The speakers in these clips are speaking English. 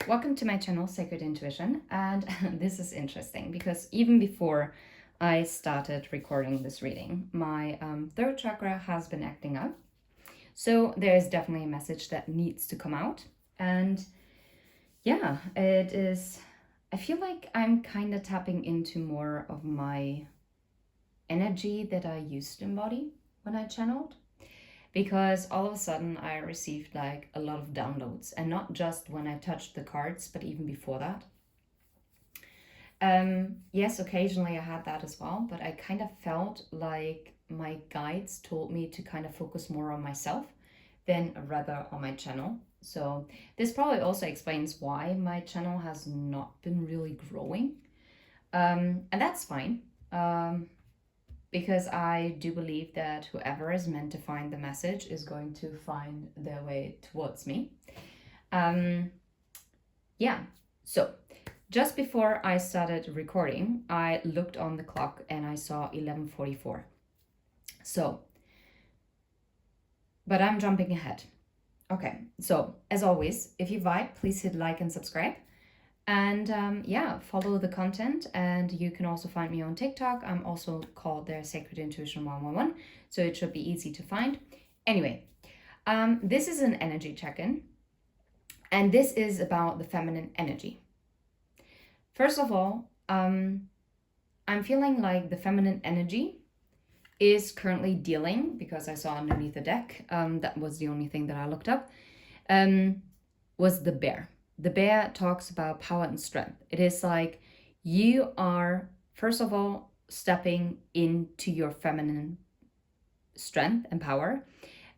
Welcome to my channel, Sacred Intuition, and this is interesting because even before I started recording this reading, my third chakra has been acting up. So there is definitely a message that needs to come out. And yeah, it is, I feel like I'm kind of tapping into more of my energy that I used to embody when I channeled. Because all of a sudden I received like a lot of downloads, and not just when I touched the cards, but even before that. Yes, occasionally I had that as well, but I kind of felt like my guides told me to kind of focus more on myself than rather on my channel. So this probably also explains why my channel has not been really growing. And that's fine. Because I do believe that whoever is meant to find the message is going to find their way towards me. Yeah, so just before I started recording, I looked on the clock and I saw 11:44. So, but I'm jumping ahead. Okay, so as always, if you vibe, please hit like and subscribe. And yeah, follow the content. And you can also find me on TikTok. I'm also called there Sacred Intuition 111. So it should be easy to find. Anyway, this is an energy check-in. And this is about the feminine energy. First of all, I'm feeling like the feminine energy is currently dealing, because I saw underneath the deck, that was the only thing that I looked up, was the bear. The bear talks about power and strength. It is like you are, first of all, stepping into your feminine strength and power,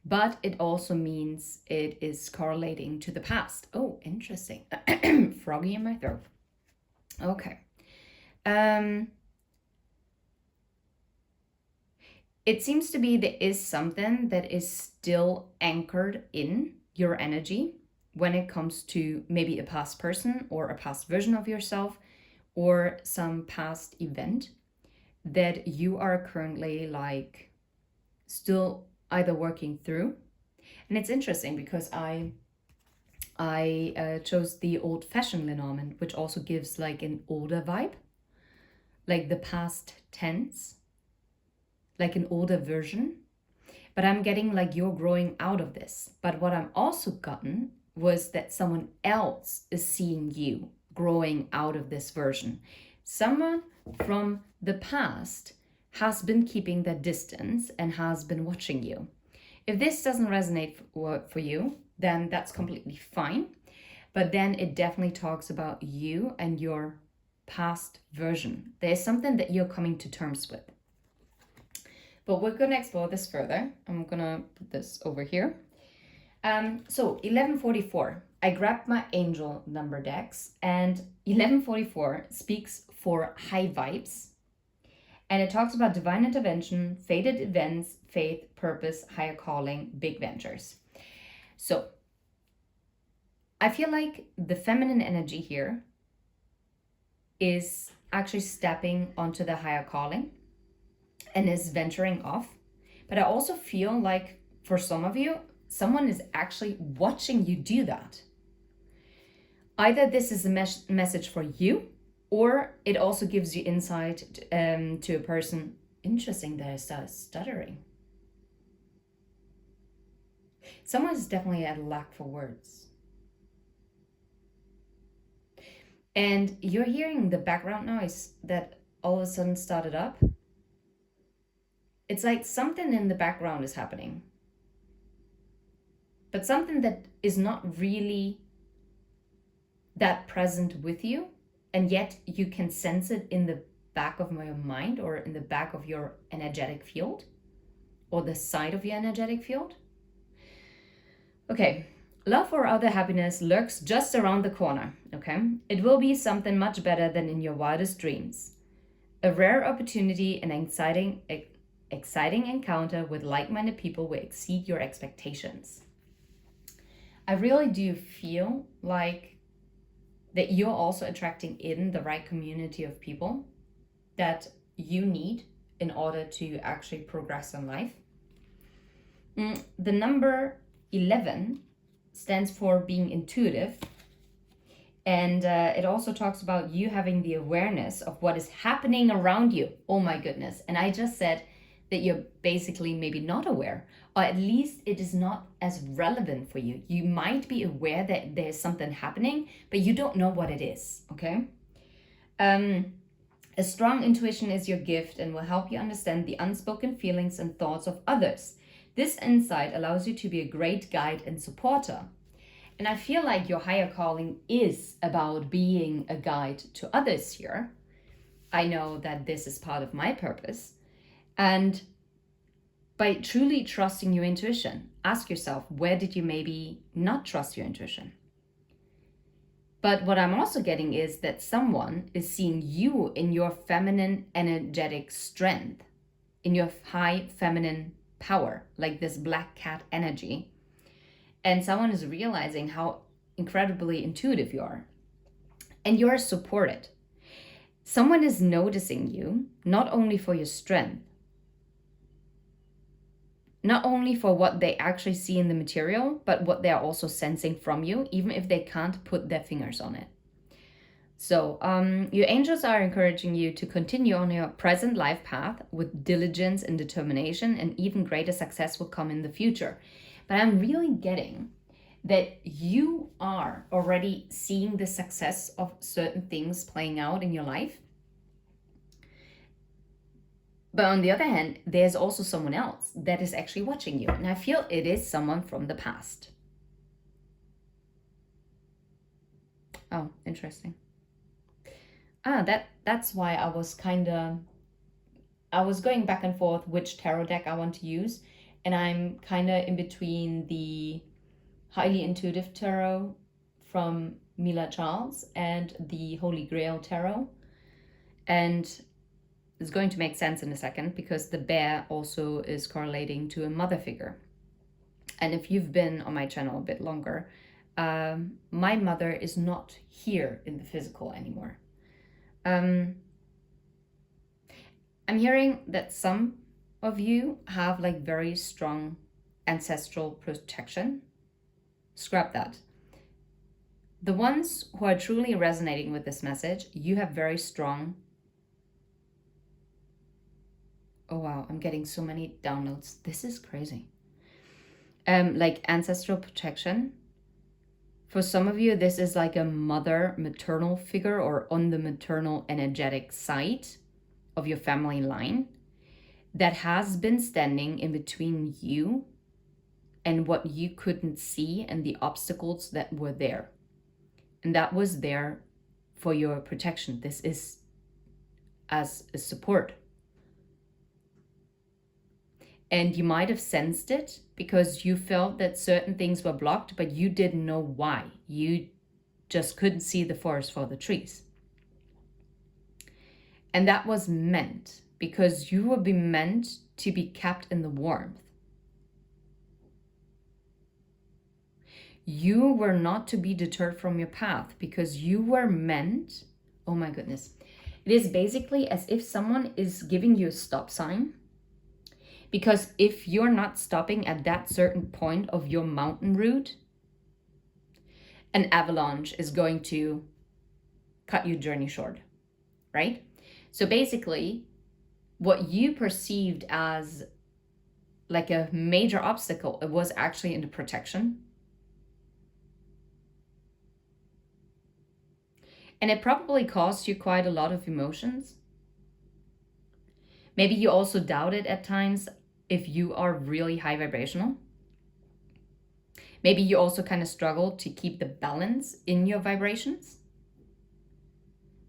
but it also means it is correlating to the past. Oh, interesting. Froggy in my throat. Okay. It seems to be there is something that is still anchored in your energy when it comes to maybe a past person or a past version of yourself or some past event that you are currently like still either working through. And it's interesting because I chose the old-fashioned Lenormand, which also gives like an older vibe, like the past tense, like an older version. But I'm getting like you're growing out of this. But what I'm also gotten was that someone else is seeing you growing out of this version. Someone from the past has been keeping that distance and has been watching you. If this doesn't resonate for you, then that's completely fine. But then it definitely talks about you and your past version. There's something that you're coming to terms with. But we're going to explore this further. I'm going to put this over here. So 11:44, I grabbed my angel number decks, and 11:44 speaks for high vibes. And it talks about divine intervention, fated events, faith, purpose, higher calling, big ventures. So I feel like the feminine energy here is actually stepping onto the higher calling and is venturing off. But I also feel like for some of you, someone is actually watching you do that. Either this is a message for you, or it also gives you insight to a person. Interesting that I started stuttering. Someone is definitely at a lack for words. And you're hearing the background noise that all of a sudden started up. It's like something in the background is happening, but something that is not really that present with you, and yet you can sense it in the back of your mind or in the back of your energetic field or the side of your energetic field. Okay, love or other happiness lurks just around the corner, okay? It will be something much better than in your wildest dreams. A rare opportunity, an exciting encounter with like-minded people will exceed your expectations. I really do feel like that you're also attracting in the right community of people that you need in order to actually progress in life. The number 11 stands for being intuitive, And it also talks about you having the awareness of what is happening around you. Oh my goodness. And I just said that you're basically maybe not aware, or at least it is not as relevant for you. You might be aware that there's something happening, but you don't know what it is, okay? A strong intuition is your gift and will help you understand the unspoken feelings and thoughts of others. This insight allows you to be a great guide and supporter. And I feel like your higher calling is about being a guide to others here. I know that this is part of my purpose. And by truly trusting your intuition, ask yourself, where did you maybe not trust your intuition? But what I'm also getting is that someone is seeing you in your feminine energetic strength, in your high feminine power, like this black cat energy. And someone is realizing how incredibly intuitive you are. And you're supported. Someone is noticing you, not only for your strength, not only for what they actually see in the material, but what they're also sensing from you, even if they can't put their fingers on it. So your angels are encouraging you to continue on your present life path with diligence and determination, and even greater success will come in the future. But I'm really getting that you are already seeing the success of certain things playing out in your life. But on the other hand, there's also someone else that is actually watching you. And I feel it is someone from the past. Oh, interesting. That's why I was going back and forth which tarot deck I want to use. And I'm kind of in between the Highly Intuitive Tarot from Mila Charles and the Holy Grail Tarot. And it's going to make sense in a second because the bear also is correlating to a mother figure. And if you've been on my channel a bit longer, my mother is not here in the physical anymore. I'm hearing that some of you have like very strong ancestral protection. Scrap that. The ones who are truly resonating with this message, you have very strong... Oh wow, I'm getting so many downloads. This is crazy. Like ancestral protection. For some of you, this is like a maternal figure, or on the maternal energetic side of your family line that has been standing in between you and what you couldn't see and the obstacles that were there. And that was there for your protection. This is as a support. And you might have sensed it because you felt that certain things were blocked, but you didn't know why. You just couldn't see the forest for the trees. And that was meant because you would be meant to be kept in the warmth. You were not to be deterred from your path because you were meant... Oh my goodness. It is basically as if someone is giving you a stop sign. Because if you're not stopping at that certain point of your mountain route, an avalanche is going to cut your journey short, right? So basically, what you perceived as like a major obstacle, it was actually in the protection. And it probably caused you quite a lot of emotions. Maybe you also doubted at times if you are really high vibrational. Maybe you also kind of struggled to keep the balance in your vibrations.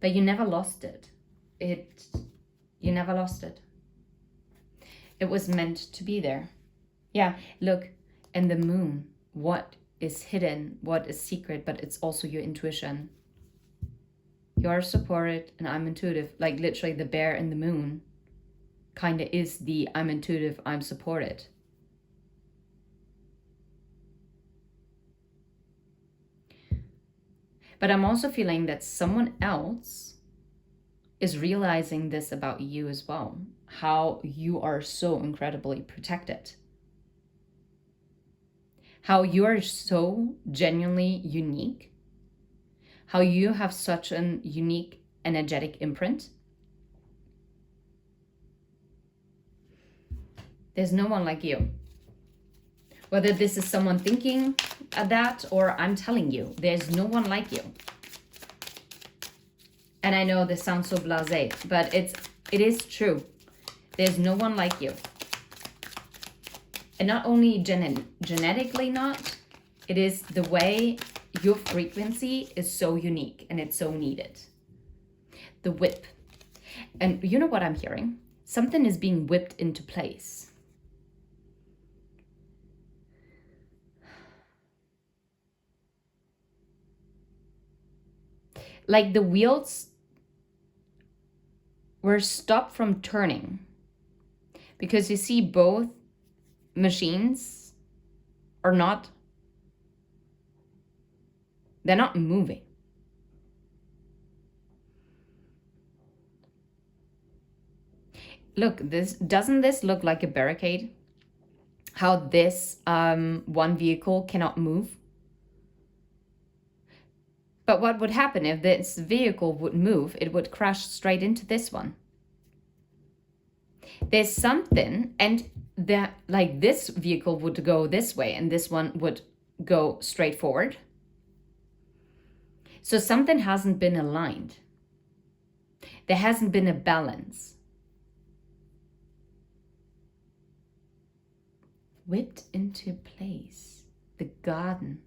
But you never lost it. You never lost it. It was meant to be there. Yeah, look, and the moon, what is hidden, what is secret, but it's also your intuition. You're supported and I'm intuitive. Like literally the bear and the moon kind of is the I'm intuitive, I'm supported. But I'm also feeling that someone else is realizing this about you as well. How you are so incredibly protected. How you are so genuinely unique. how you have such an unique energetic imprint. There's no one like you. Whether this is someone thinking that or I'm telling you, there's no one like you. And I know this sounds so blasé, but it is true. There's no one like you. And not only genetically not, it is the way your frequency is so unique and it's so needed. The whip. And you know what I'm hearing? Something is being whipped into place. Like the wheels were stopped from turning. Because you see, both machines are not, they're not moving. Look, doesn't this look like a barricade? How this one vehicle cannot move? But what would happen if this vehicle would move? It would crash straight into this one. There's something, and that like this vehicle would go this way and this one would go straight forward. So something hasn't been aligned. There hasn't been a balance. Whipped into place. The garden.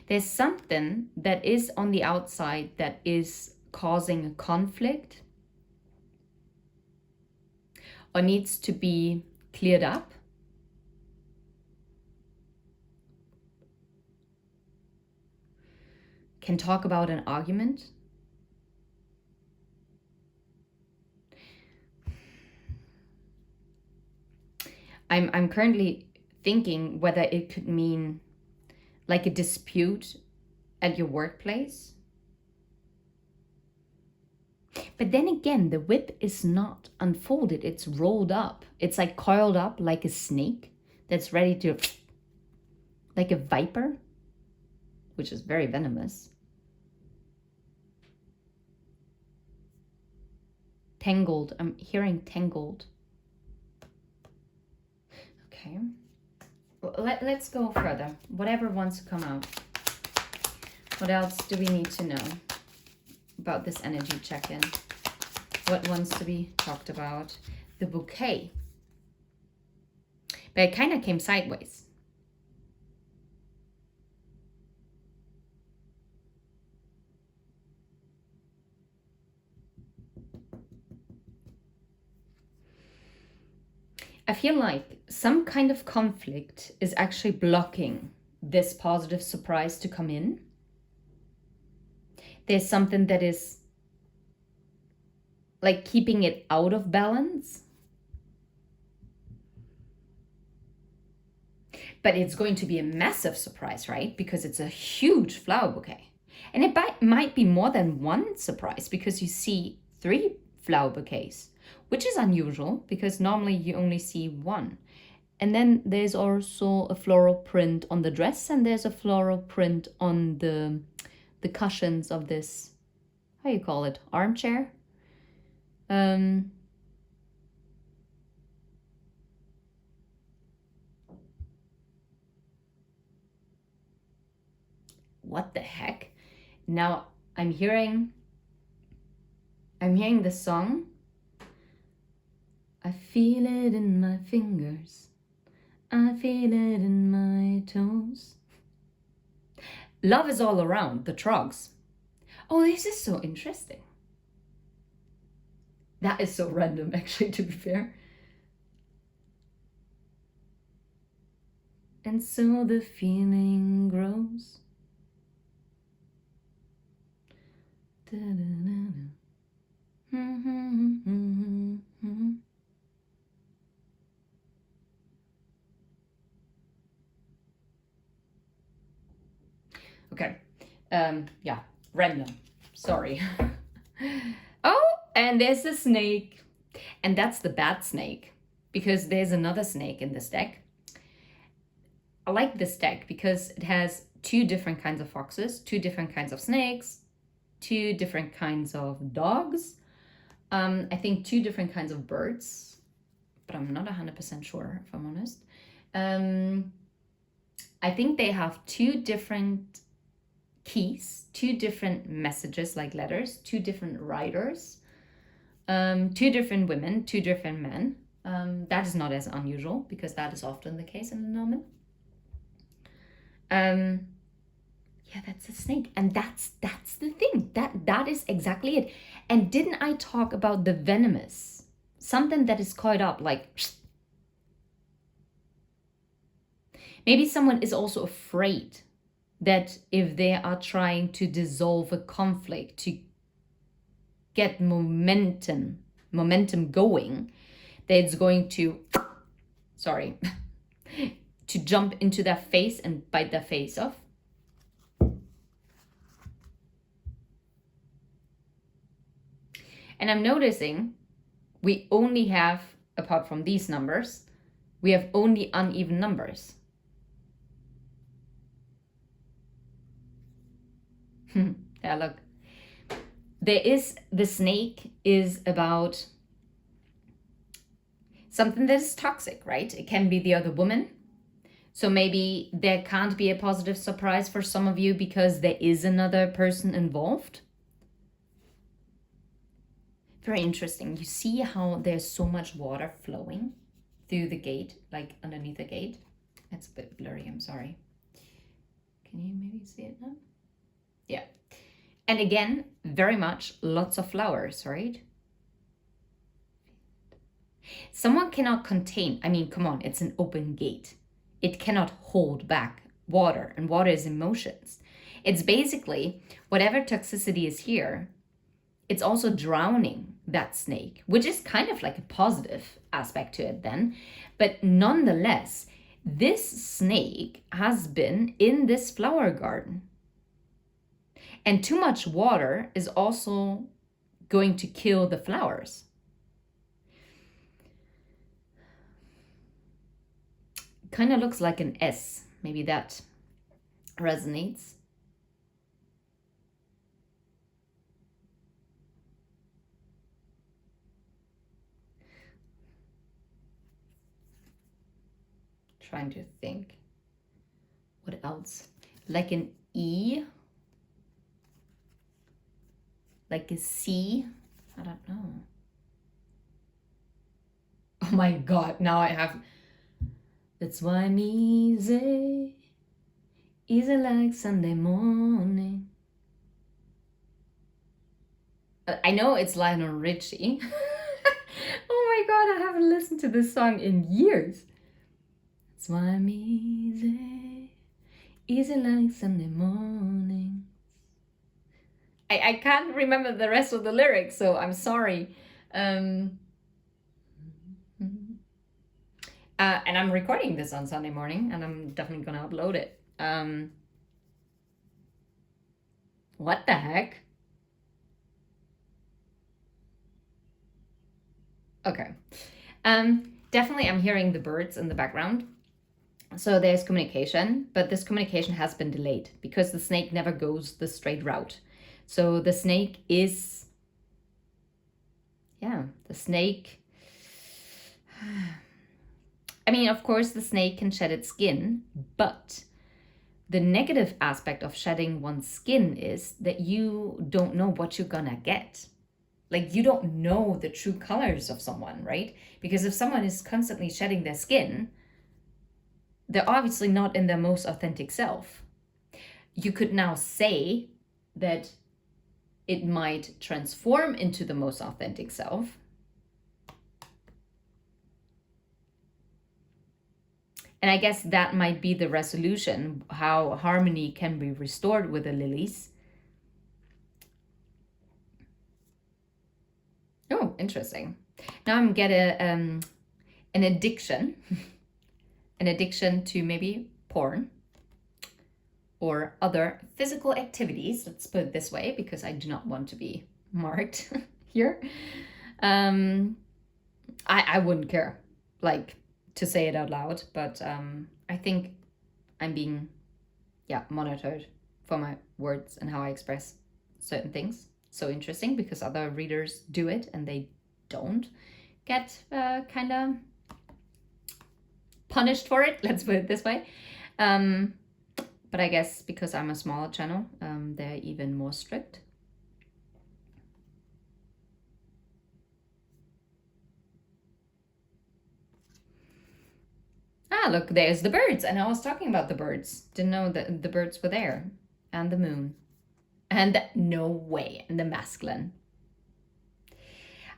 There's something that is on the outside that is causing a conflict or needs to be cleared up. Can talk about an argument. I'm currently thinking whether it could mean like a dispute at your workplace. But then again, the whip is not unfolded, it's rolled up. It's like coiled up like a snake that's ready to, like a viper, which is very venomous. Tangled, I'm hearing tangled. Okay. Let's go further. Whatever wants to come out. What else do we need to know about this energy check-in? What wants to be talked about? The bouquet. But it kind of came sideways. I feel like some kind of conflict is actually blocking this positive surprise to come in. There's something that is like keeping it out of balance. But it's going to be a massive surprise, right? Because it's a huge flower bouquet. And it might be more than one surprise because you see 3 flower bouquets, which is unusual because normally you only see 1. And then there's also a floral print on the dress and there's a floral print on the cushions of this, how you call it, armchair? What the heck? Now I'm hearing the song. I feel it in my fingers. I feel it in my toes. Love is all around, the Trogs. Oh, this is so interesting. That is so random, actually, to be fair. And so the feeling grows. Okay, yeah, random, sorry. Oh, and there's a snake. And that's the bad snake, because there's another snake in this deck. I like this deck because it has 2 different kinds of foxes, 2 different kinds of snakes, 2 different kinds of dogs. I think 2 different kinds of birds, but I'm not 100% sure, if I'm honest. I think they have 2 different keys, 2 different messages, like letters, 2 different writers, 2 different women, 2 different men. That is not as unusual, because that is often the case in Lenormand. Yeah, that's a snake, and that's the thing. That is exactly it. And didn't I talk about the venomous? Something that is caught up, like maybe someone is also afraid that if they are trying to dissolve a conflict, to get momentum going, that it's going to, sorry, to jump into their face and bite their face off. And I'm noticing we only have, apart from these numbers, we have only uneven numbers. Yeah, look. The snake is about something that is toxic, right? It can be the other woman. So maybe there can't be a positive surprise for some of you because there is another person involved. Very interesting. You see how there's so much water flowing through the gate, like underneath the gate? It's a bit blurry, I'm sorry. Can you maybe see it now? Yeah. And again, very much lots of flowers, right? Someone cannot contain, I mean, come on, it's an open gate. It cannot hold back water, and water is emotions. It's basically whatever toxicity is here, it's also drowning that snake, which is kind of like a positive aspect to it then. But nonetheless, this snake has been in this flower garden. And too much water is also going to kill the flowers. Kind of looks like an S. Maybe that resonates. Trying to think. What else? Like an E. Like a C. I don't know. Oh my God, now I have... That's why I'm easy. Easy like Sunday morning. I know it's Lionel Richie. Oh my God, I haven't listened to this song in years. That's why I'm easy. Easy like Sunday morning. I can't remember the rest of the lyrics, so I'm sorry. And I'm recording this on Sunday morning, and I'm definitely gonna upload it. What the heck? Okay. Definitely I'm hearing the birds in the background. So there's communication, but this communication has been delayed because the snake never goes the straight route. So the snake is, yeah, the snake. I mean, of course, the snake can shed its skin, but the negative aspect of shedding one's skin is that you don't know what you're gonna get. Like, you don't know the true colors of someone, right? Because if someone is constantly shedding their skin, they're obviously not in their most authentic self. You could now say that it might transform into the most authentic self. And I guess that might be the resolution, how harmony can be restored with the lilies. Oh, interesting. Now I'm getting an addiction, an addiction to maybe porn or other physical activities. Let's put it this way, because I do not want to be marked here. I wouldn't care, like, to say it out loud, but I think I'm being, monitored for my words and how I express certain things. So interesting, because other readers do it and they don't get kind of punished for it. Let's put it this way. But I guess because I'm a smaller channel, they're even more strict. Ah, look, there's the birds. And I was talking about the birds. Didn't know that the birds were there. And the moon. And no way, and the masculine.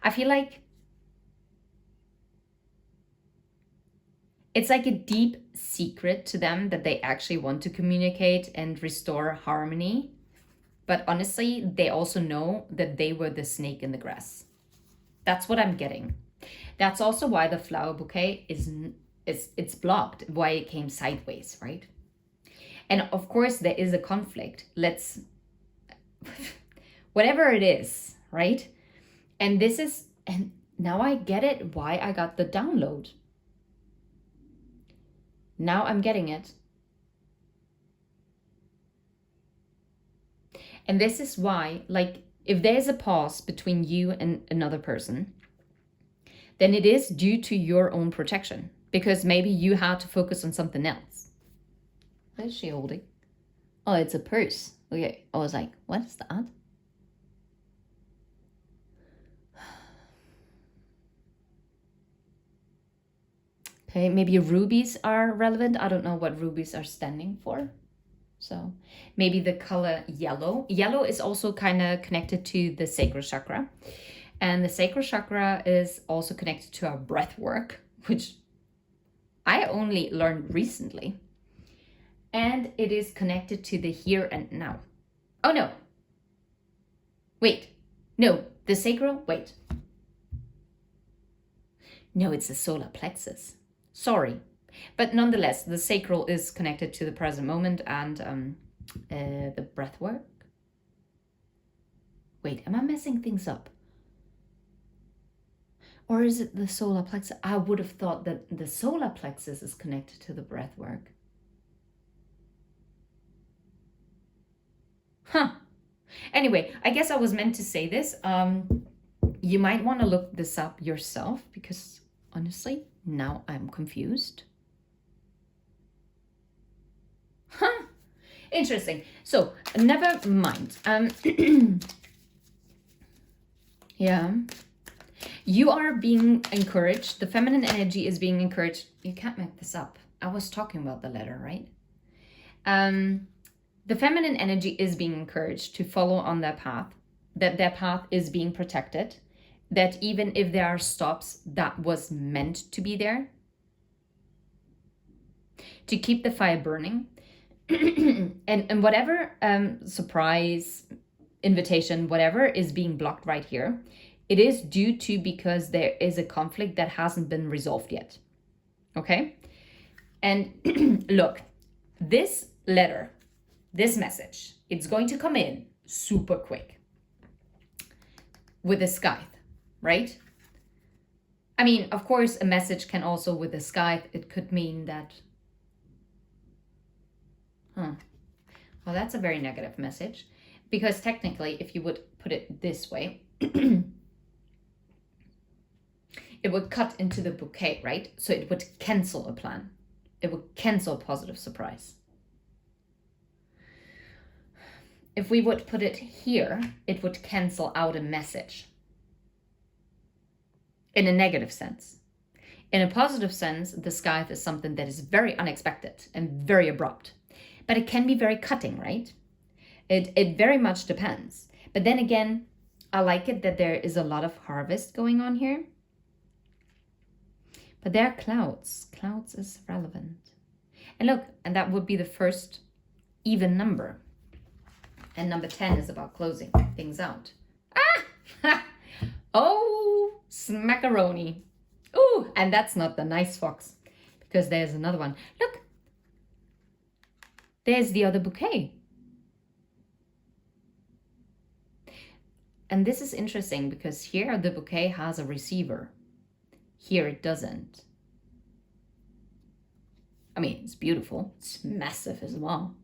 I feel like it's like a deep secret to them that they actually want to communicate and restore harmony. But honestly, they also know that they were the snake in the grass. That's what I'm getting. That's also why the flower bouquet it's blocked, why it came sideways, right? And of course, there is a conflict. Let's, whatever it is, right? And this is, and now I get it, why I got the download. Now I'm getting it. And this is why, like, if there's a pause between you and another person, then it is due to your own protection, because maybe you had to focus on something else. What is she holding? Oh, it's a purse. Okay, I was like, what is that? Okay, maybe rubies are relevant. I don't know what rubies are standing for. So maybe the color yellow. Yellow is also kind of connected to the sacral chakra. And the sacral chakra is also connected to our breath work, which I only learned recently. And it is connected to the here and now. Oh, no. Wait. No, the sacral, wait. No, it's the solar plexus. Sorry. But nonetheless, the sacral is connected to the present moment and the breath work. Wait, am I messing things up? Or is it the solar plexus? I would have thought that the solar plexus is connected to the breath work. Huh. Anyway, I guess I was meant to say this. You might want to look this up yourself, because honestly, now I'm confused. Huh. Interesting. So, never mind. Yeah. You are being encouraged. The feminine energy is being encouraged. You can't make this up. I was talking about the letter, right? The feminine energy is being encouraged to follow on their path, that their path is being protected, that even if there are stops, that was meant to be there, to keep the fire burning. and whatever surprise, invitation, whatever is being blocked right here, it is due to because there is a conflict that hasn't been resolved yet. Okay? And look, this letter, this message, it's going to come in super quick with a scythe, right? I mean, of course, a message can also, with a scythe, it could mean that, well, that's a very negative message, because technically, if you would put it this way, it would cut into the bouquet, right? So it would cancel a plan. It would cancel a positive surprise. If we would put it here, it would cancel out a message. In a negative sense. In a positive sense, the scythe is something that is very unexpected and very abrupt. But it can be very cutting, right? It very much depends. But then again, I like it that there is a lot of harvest going on here. But there are clouds. Clouds is relevant. And look, and that would be the first even number. And number 10 is about closing things out. Ah! Oh, smackaroni. Ooh, and that's not the nice fox, because there's another one. Look, there's the other bouquet. And this is interesting because here the bouquet has a receiver. Here it doesn't. I mean, it's beautiful. It's massive as well.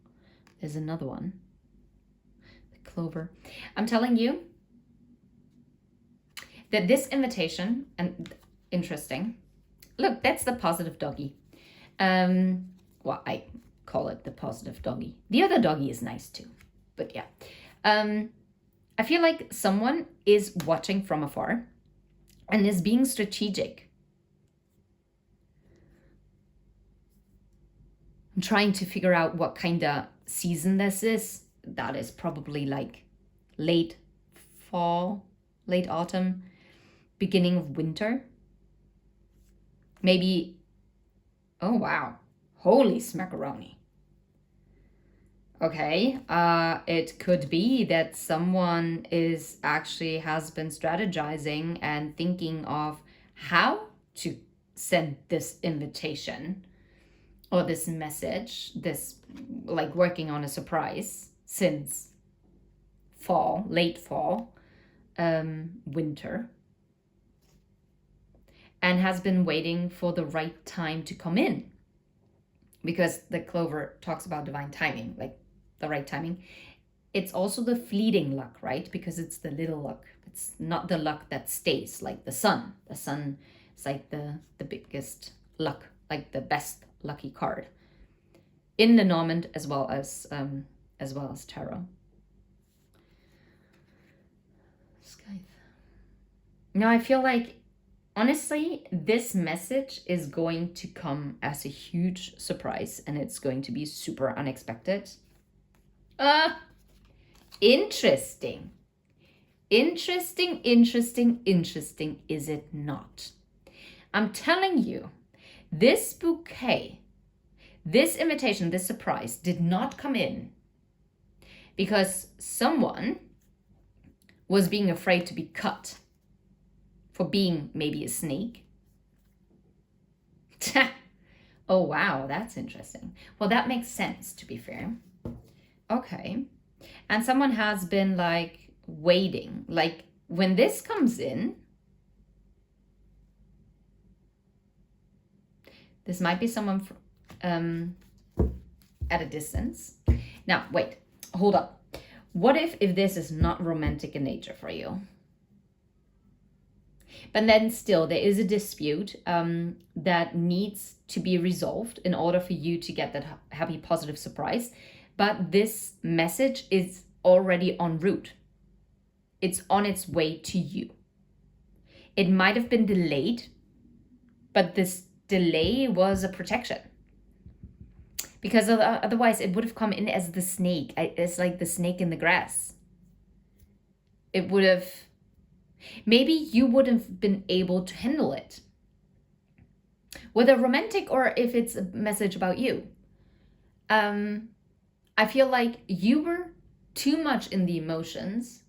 There's another one. The clover. I'm telling you that this invitation, and interesting. Look, that's the positive doggy. Well, I call it the positive doggy. The other doggy is nice too, but yeah. I feel like someone is watching from afar and is being strategic. I'm trying to figure out what kind of season this is. That is probably like late fall, late autumn, beginning of winter. Maybe, oh wow, holy smackaroni. Okay, it could be that someone has been strategizing and thinking of how to send this invitation or this message, this like working on a surprise since fall, late fall, winter, and has been waiting for the right time to come in, because the clover talks about divine timing, like the right timing. It's also the fleeting luck, right? Because it's the little luck. It's not the luck that stays, like the sun. The sun is like the biggest luck, like the best lucky card in Lenormand as well as tarot. Scythe. Now I feel like, honestly, this message is going to come as a huge surprise, and it's going to be super unexpected. Interesting. Interesting, is it not? I'm telling you, this bouquet, this invitation, this surprise did not come in because someone was being afraid to be cut for being maybe a snake. Oh, wow, that's interesting. Well, that makes sense, to be fair. Okay. And someone has been like waiting, like when this comes in, this might be someone at a distance. Now, wait, hold up. What if this is not romantic in nature for you? But then still there is a dispute that needs to be resolved in order for you to get that happy, positive surprise. But this message is already en route. It's on its way to you. It might have been delayed, but this delay was a protection. Because otherwise it would have come in as the snake. It's like the snake in the grass. It would have... Maybe you wouldn't have been able to handle it. Whether romantic or if it's a message about you. I feel like you were too much in the emotions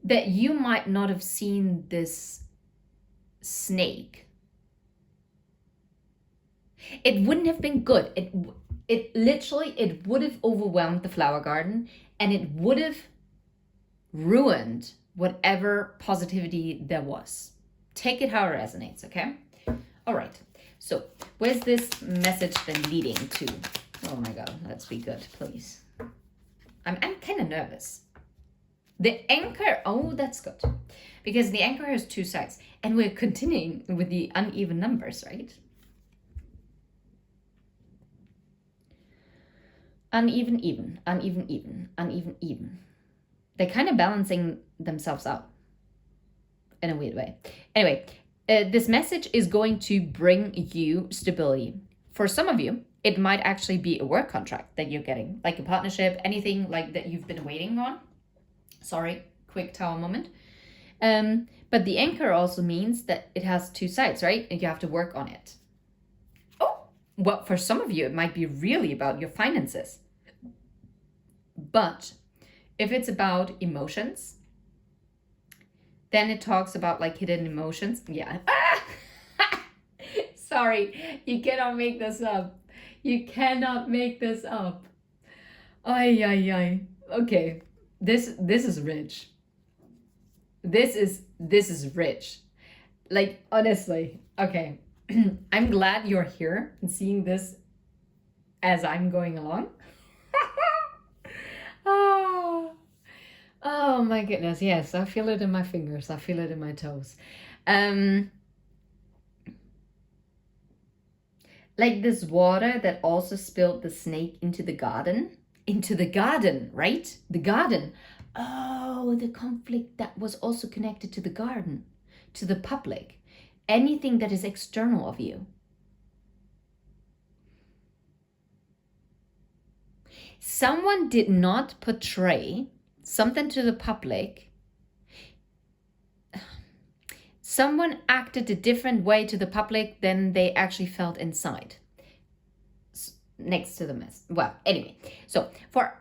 that you might not have seen this snake. It wouldn't have been good. It would have overwhelmed the flower garden, and it would have ruined whatever positivity there was. Take it how it resonates, okay? All right. So where's this message then leading to? Oh my God, let's be good, please. I'm kind of nervous. The anchor, oh, that's good. Because the anchor has two sides. And we're continuing with the uneven numbers, right? Uneven, even, uneven, even, uneven, even. They're kind of balancing themselves out in a weird way. Anyway, this message is going to bring you stability. For some of you, it might actually be a work contract that you're getting, like a partnership, anything like that you've been waiting on. Sorry, quick tower moment. But the anchor also means that it has two sides, right? And you have to work on it. Oh, well, for some of you, it might be really about your finances. But if it's about emotions, then it talks about like hidden emotions. Yeah. Sorry, you cannot make this up. You cannot make this up. Ay, ay, ay. Okay, this is rich. This is rich. Like, honestly, okay. I'm glad you're here and seeing this as I'm going along. Oh, oh my goodness. Yes, I feel it in my fingers. I feel it in my toes. Like this water that also spilled the snake into the garden. Into the garden, right? The garden. Oh, the conflict that was also connected to the garden, to the public. Anything that is external of you. Someone did not portray something to the public. Someone acted a different way to the public than they actually felt inside. Next to the mess. Well, anyway, so for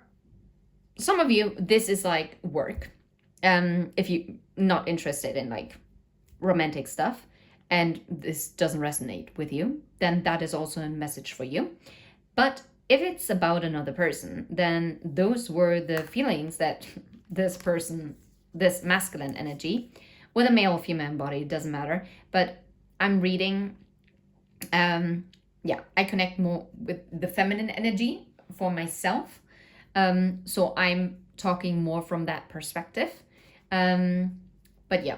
some of you, this is like work. If you're not interested in like romantic stuff and this doesn't resonate with you, then that is also a message for you. But if it's about another person, then those were the feelings that this person, this masculine energy, with a male or female body, it doesn't matter. But I'm reading, I connect more with the feminine energy for myself. So I'm talking more from that perspective. But yeah.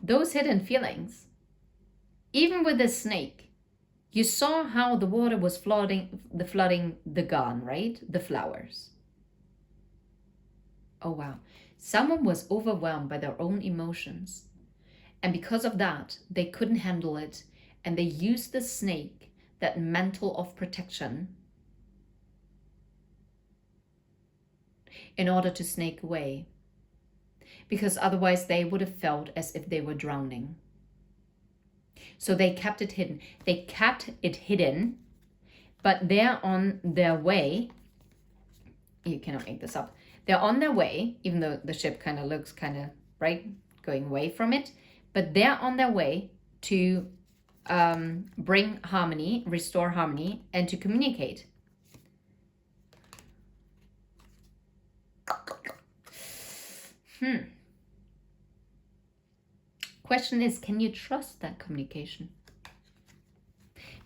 Those hidden feelings. Even with the snake, you saw how the water was flooding the garden, right? The flowers. Oh wow. Someone was overwhelmed by their own emotions. And because of that, they couldn't handle it. And they used the snake, that mantle of protection, in order to snake away. Because otherwise they would have felt as if they were drowning. So they kept it hidden. They kept it hidden, but they're on their way. You cannot make this up. They're on their way, even though the ship kind of looks right, going away from it. But they're on their way to bring harmony, restore harmony, and to communicate. Question is, can you trust that communication?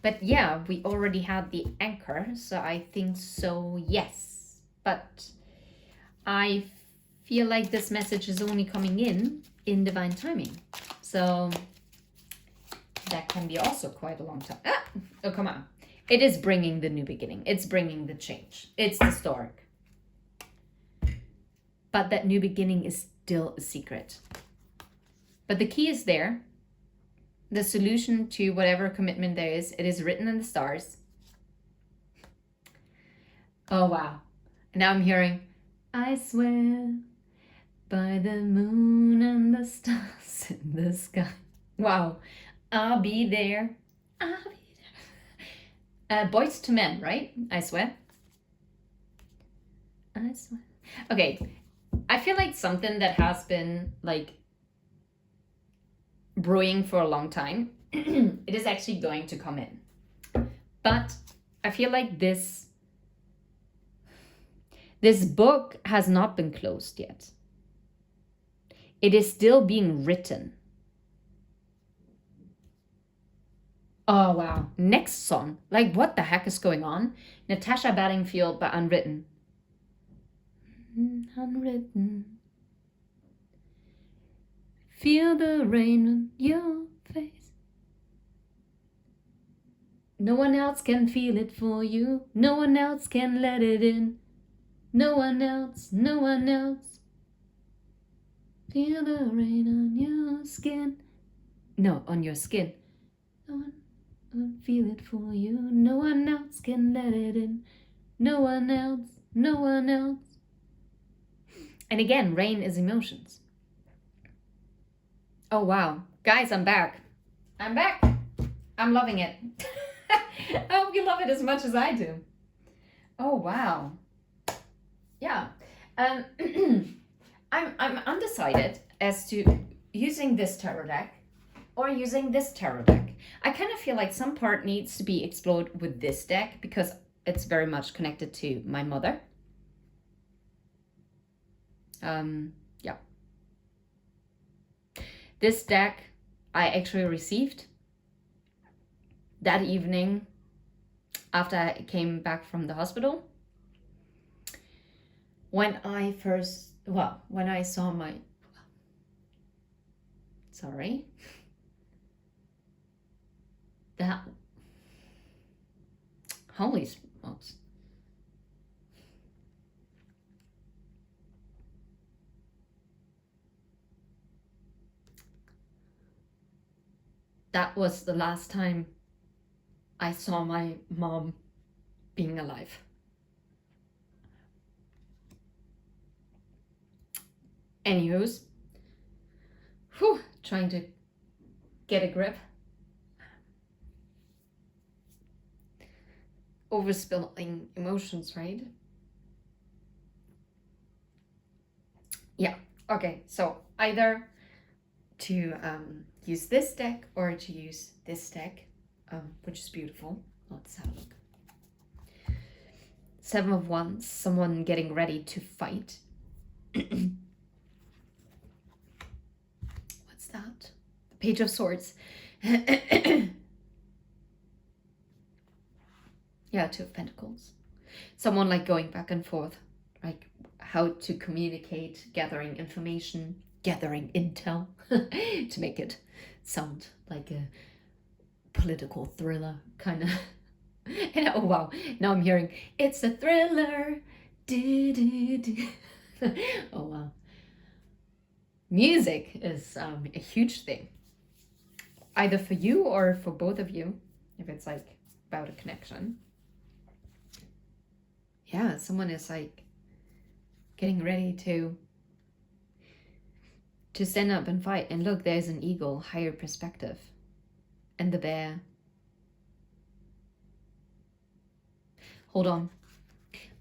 But yeah, we already had the anchor, so I think so, yes. But I feel like this message is only coming in divine timing. So that can be also quite a long time. Oh, come on. It is bringing the new beginning. It's bringing the change. It's historic. But that new beginning is still a secret. But the key is there. The solution to whatever commitment there is, it is written in the stars. Oh, wow. Now I'm hearing, I swear by the moon and the stars in the sky. Wow. I'll be there. I'll be there. Boys to Men, right? I swear. I swear. Okay. I feel like something that has been like brewing for a long time, it is actually going to come in. But I feel like this book has not been closed yet. It is still being written. Oh, wow. Next song. Like, what the heck is going on? Natasha Bedingfield by Unwritten. Unwritten. Feel the rain on your face. No one else can feel it for you. No one else can let it in. No one else, no one else. Feel the rain on your skin. No, on your skin. No one will feel it for you. No one else can let it in. No one else, no one else. And again, rain is emotions. Oh, wow. Guys, I'm back. I'm back. I'm loving it. I hope you love it as much as I do. Oh, wow. Yeah. I'm undecided as to using this tarot deck or using this tarot deck. I kind of feel like some part needs to be explored with this deck because it's very much connected to my mother. Yeah. This deck I actually received that evening after I came back from the hospital. When I saw my, sorry, that, holy smokes. That was the last time I saw my mom being alive. Anywho's, trying to get a grip. Overspilling emotions, right? Yeah, okay, so either to use this deck or to use this deck, which is beautiful. Let's have a look. Seven of Wands, someone getting ready to fight. What's that? Page of Swords. Yeah, Two of Pentacles. Someone like going back and forth, like how to communicate, gathering information, gathering intel, to make it sound like a political thriller kind of. And oh wow, now I'm hearing it's a thriller. Oh wow. Music is a huge thing, either for you or for both of you, if it's like about a connection. Yeah, someone is like getting ready to stand up and fight. And look, there's an eagle, higher perspective, and the bear. Hold on.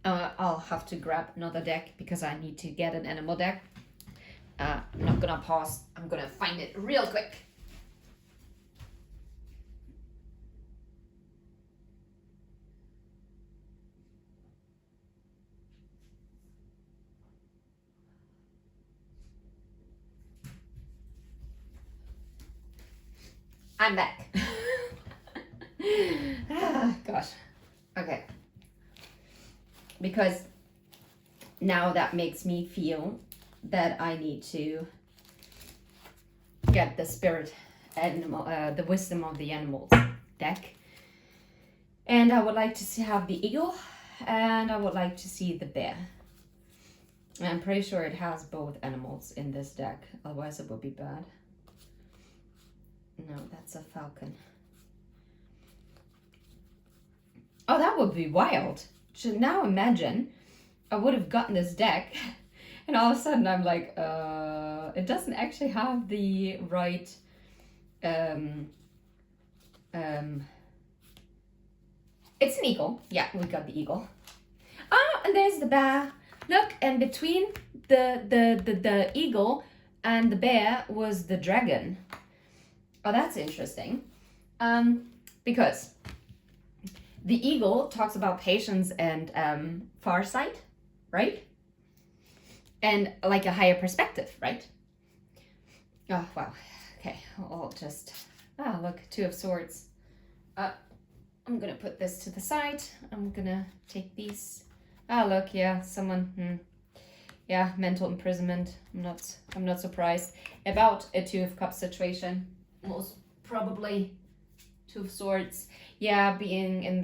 I'll have to grab another deck because I need to get an animal deck. I'm not gonna pause. I'm gonna find it real quick. I'm back. Gosh. Okay. Because now that makes me feel that I need to get the spirit animal, the wisdom of the animals deck. And I would like to have the eagle, and I would like to see the bear. I'm pretty sure it has both animals in this deck, otherwise it would be bad. No, that's a falcon. Oh, that would be wild. So now imagine I would have gotten this deck and all of a sudden I'm like, it doesn't actually have the right it's an eagle. Yeah, we got the eagle. Ah, and there's the bear. Look, and between the eagle and the bear was the dragon. Oh, that's interesting. Because the eagle talks about patience and farsight, right? And like a higher perspective, right? Oh, wow. Okay, I'll just... Ah, look, Two of Swords. I'm gonna put this to the side. I'm gonna take these. Ah, look, yeah, someone... Yeah, mental imprisonment. I'm not surprised. About a Two of Cups situation. Most probably Two of Swords. Yeah, being in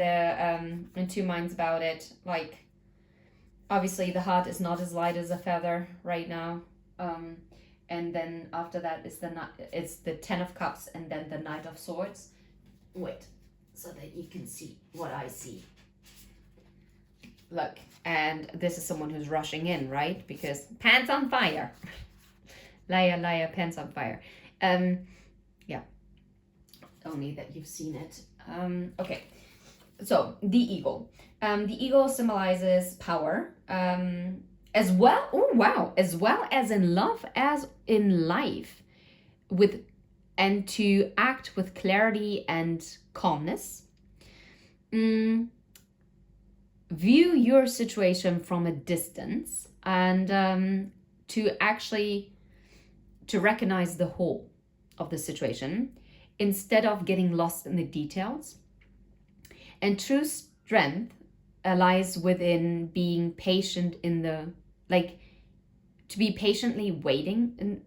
two minds about it. Like, obviously the heart is not as light as a feather right now. And then after that it's the Ten of Cups and then the Knight of Swords. Wait, so that you can see what I see. Look, and this is someone who's rushing in, right? Because pants on fire. Liar, liar, pants on fire. Yeah. Only that you've seen it. Okay. So, the eagle. The eagle symbolizes power. As well, oh wow, as well as in love as in life. And to act with clarity and calmness. View your situation from a distance and to recognize the whole, of the situation instead of getting lost in the details. And true strength lies within being patient in the, like, to be patiently waiting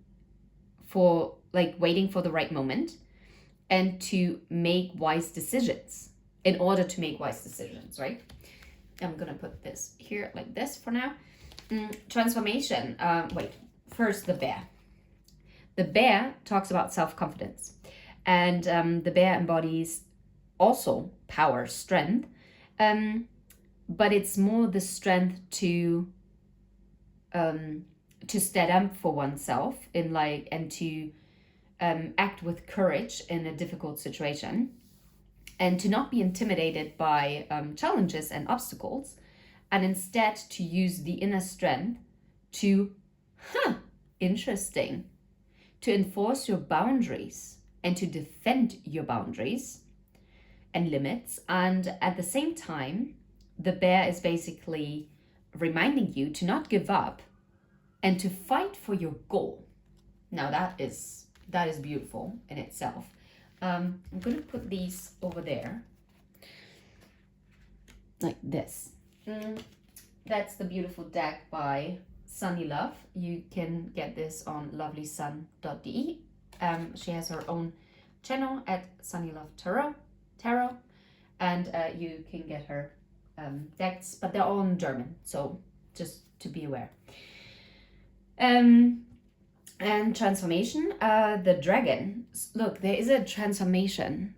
waiting for the right moment, and to make wise decisions in order to make wise decisions, right? I'm gonna put this here like this for now. Transformation. First the bear. The bear talks about self-confidence, and the bear embodies also power, strength, but it's more the strength to stand up for oneself and to act with courage in a difficult situation, and to not be intimidated by challenges and obstacles, and instead to use the inner strength to, interesting, to enforce your boundaries and to defend your boundaries and limits. And at the same time, the bear is basically reminding you to not give up and to fight for your goal. Now that is beautiful in itself. I'm going to put these over there like this. That's the beautiful deck by Sunny Love. You can get this on lovelysun.de. She has her own channel at Sunny Love Tarot, and you can get her decks, but they're all in German, so just to be aware. And transformation, the dragon. Look, there is a transformation.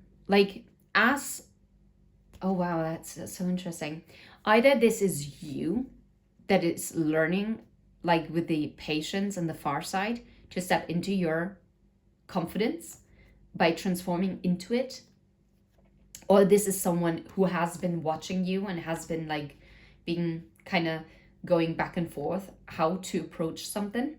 Oh wow, that's so interesting. Either this is you that is learning, like with the patience and the far side, to step into your confidence by transforming into it, or this is someone who has been watching you and has been like being kind of going back and forth how to approach something.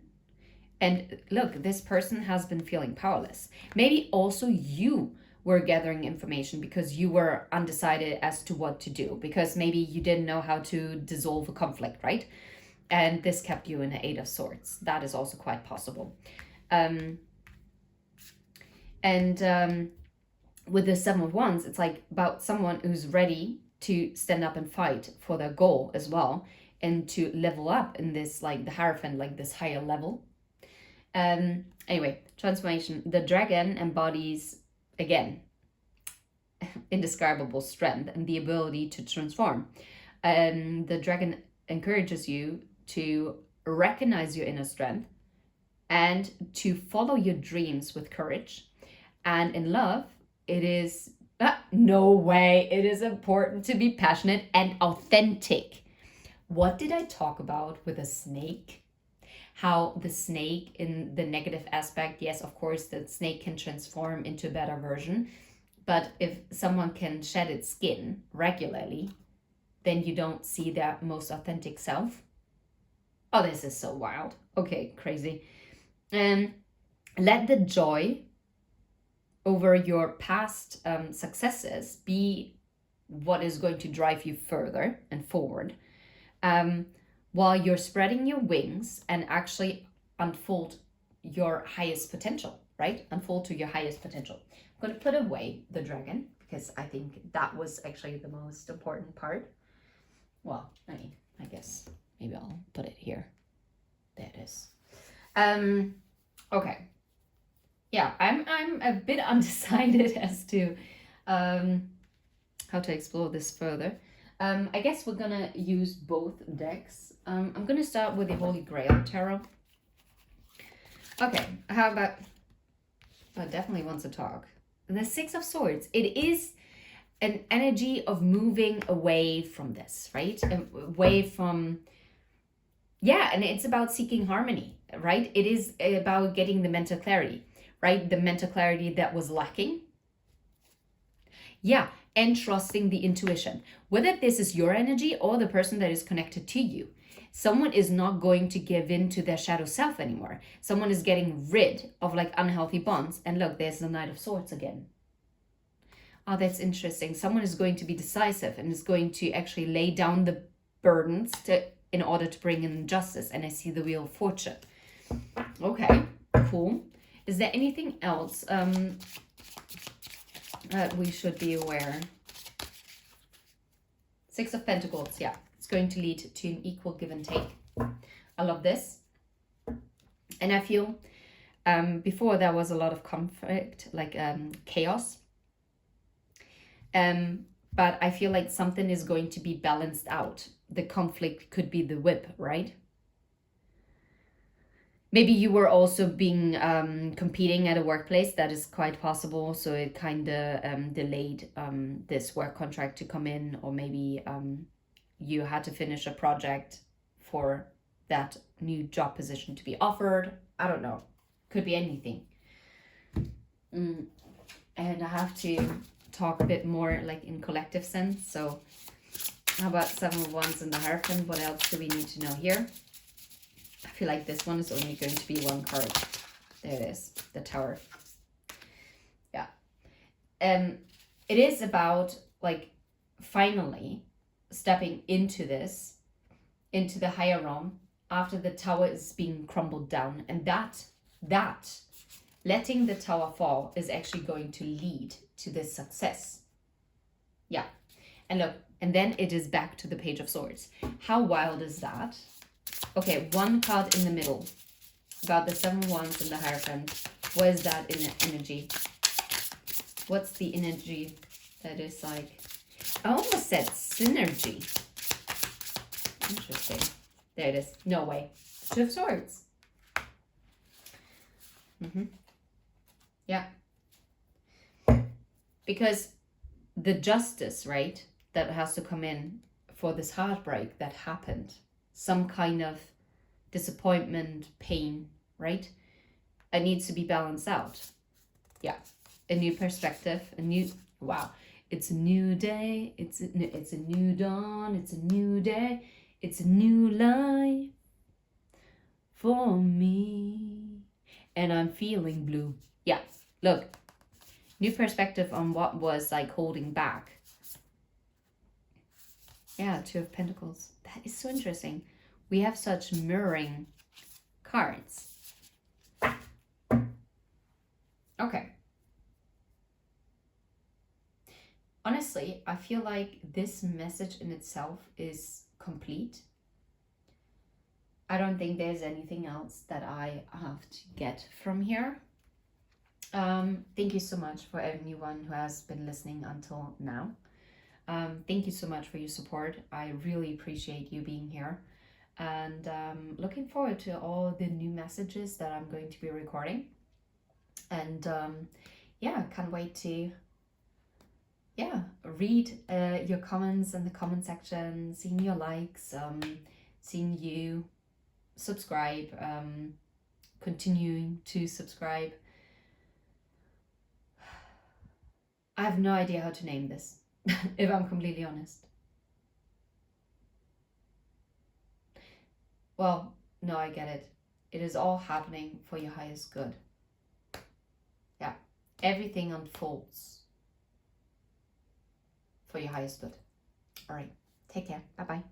And look, this person has been feeling powerless. Maybe also you were gathering information because you were undecided as to what to do, because maybe you didn't know how to dissolve a conflict, right? And this kept you in the Eight of Swords. That is also quite possible. With the Seven of Wands, it's like about someone who's ready to stand up and fight for their goal as well, and to level up in this, like the Hierophant, like this higher level. Anyway, transformation. The dragon embodies, again, indescribable strength and the ability to transform. The dragon encourages you to recognize your inner strength and to follow your dreams with courage. And in love, it is, no way, it is important to be passionate and authentic. What did I talk about with a snake? How the snake in the negative aspect, yes, of course, the snake can transform into a better version. But if someone can shed its skin regularly, then you don't see their most authentic self. Oh, this is so wild. Okay, crazy. Let the joy over your past successes be what is going to drive you further and forward, while you're spreading your wings and actually unfold your highest potential, right? Unfold to your highest potential. I'm going to put away the dragon because I think that was actually the most important part. Well, I mean, I guess maybe I'll put it here. There it is. Okay. Yeah, I'm a bit undecided as to how to explore this further. I guess we're gonna use both decks. I'm gonna start with the Holy Grail Tarot. Okay, how about... Oh, definitely wants to talk. The Six of Swords. It is an energy of moving away from this, right? Away from... Yeah, and it's about seeking harmony, right? It is about getting the mental clarity, right? The mental clarity that was lacking. Yeah, and trusting the intuition. Whether this is your energy or the person that is connected to you. Someone is not going to give in to their shadow self anymore. Someone is getting rid of like unhealthy bonds. And look, there's the Knight of Swords again. Oh, that's interesting. Someone is going to be decisive and is going to actually lay down the burdens in order to bring in justice. And I see the Wheel of Fortune. Okay, cool. Is there anything else that we should be aware? Six of Pentacles, yeah. It's going to lead to an equal give and take. I love this. And I feel before there was a lot of conflict, like chaos. But I feel like something is going to be balanced out. The conflict could be the whip, right? Maybe you were also being competing at a workplace. That is quite possible. So it kind of delayed this work contract to come in, or maybe you had to finish a project for that new job position to be offered. I don't know. Could be anything. And I have to talk a bit more like in collective sense. So how about Seven of Wands and the Hierophant? What else do we need to know here? I feel like this one is only going to be one card. There it is, the Tower. Yeah. It is about like finally stepping into this, into the higher realm after the Tower is being crumbled down. And that letting the Tower fall is actually going to lead to this success. Yeah. And look, and then it is back to the Page of Swords. How wild is that? Okay, one card in the middle about the Seven of Wands and the Hierophant. What is that in energy? What's the energy that is like? I almost said synergy. Interesting. There it is. No way. Two of Swords. Yeah. Because the justice, right, that has to come in for this heartbreak that happened, some kind of disappointment, pain, right? It needs to be balanced out. Yeah. A new perspective, a new, wow. It's a new day. It's a new dawn. It's a new day. It's a new life for me. And I'm feeling blue. Yeah. Look. New perspective on what was like holding back. Yeah, Two of Pentacles. That is so interesting. We have such mirroring cards. Okay. Honestly, I feel like this message in itself is complete. I don't think there's anything else that I have to get from here. Thank you so much for anyone who has been listening until now. Thank you so much for your support. I really appreciate you being here. And looking forward to all the new messages that I'm going to be recording. And yeah, can't wait to read your comments in the comment section, seeing your likes, seeing you subscribe, continuing to subscribe. I have no idea how to name this, if I'm completely honest. Well, no, I get it. It is all happening for your highest good. Yeah, everything unfolds for your highest good. All right, take care. Bye-bye.